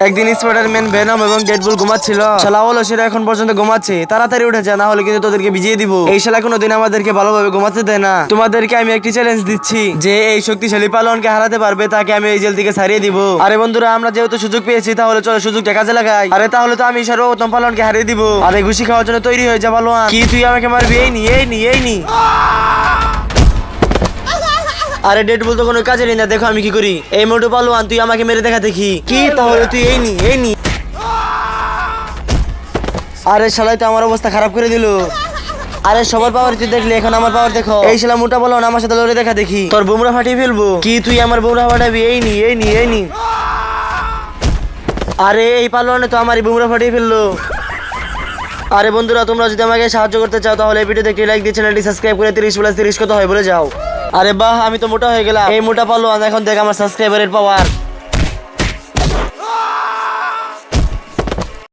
একদিন Spiderman, venom এবং Deadpool ঘুমাচ্ছিল। শালা হলো সেটা এখন পর্যন্ত ঘুমাচ্ছে। তাড়াতাড়ি উঠে যা, না হলে কিন্তু তোদেরকে ভিজিয়ে দিব। এই শালা কোনোদিন আমাদেরকে ভালোভাবে ঘুমাতে দেয় না। তোমাদেরকে আমি একটি চ্যালেঞ্জ দিচ্ছি, যে এই শক্তিশালী পালনকে হারাতে পারবে তাকে আমি এই জেল থেকে ছাড়িয়ে দিব। আরে বন্ধুরা, আমরা যেহেতু সুযোগ পেয়েছি তাহলে চলো সুযোগটা কাজে লাগাই। আরে তাহলে তো আমি সর্বপ্রথম পালনকে হারিয়ে দিব। আরে ঘুষি খাওয়ার জন্য তৈরি হয়ে যা পালোয়ান। কি তুই আমাকে মারবি? এই নি এই নি এই নি। আরে ডেডপুল তো কোনো কাজেরই না, দেখো আমি কি করি। এই মোটু পালোয়ান, তুই আমাকে মেরে দেখা দেখি। কি তাহলে তুই এই নি এই নি। আরে শালাই তো আমার অবস্থা খারাপ করে দিল। আরে সবার পাওয়ার তুই দেখলি, এখন আমার পাওয়ার দেখো। এই শালা মোটা বলো না, আমার সাথে লড়ে দেখা দেখি। তোর বুমরা ফাটিয়ে ফেলবো। কি তুই আমার বুমরা ফাটাবি? এই নি এই নি এই নি। আরে এই পালোয়ানে তো আমারই বুমরা ফাটিয়ে ফেললো। আরে বন্ধুরা, তোমরা যদি আমাকে সাহায্য করতে চাও তাহলে এই ভিডিওতে একটি লাইক দিয়ে চ্যানেলটি সাবস্ক্রাইব করে 30+30 কত হয় বলে যাও। আরে বাহ, আমি তো মোটা হয়ে গেলাম। এই মোটা পালোয়ান, এখন দেখ আমার সাবস্ক্রাইবারের পাওয়ার।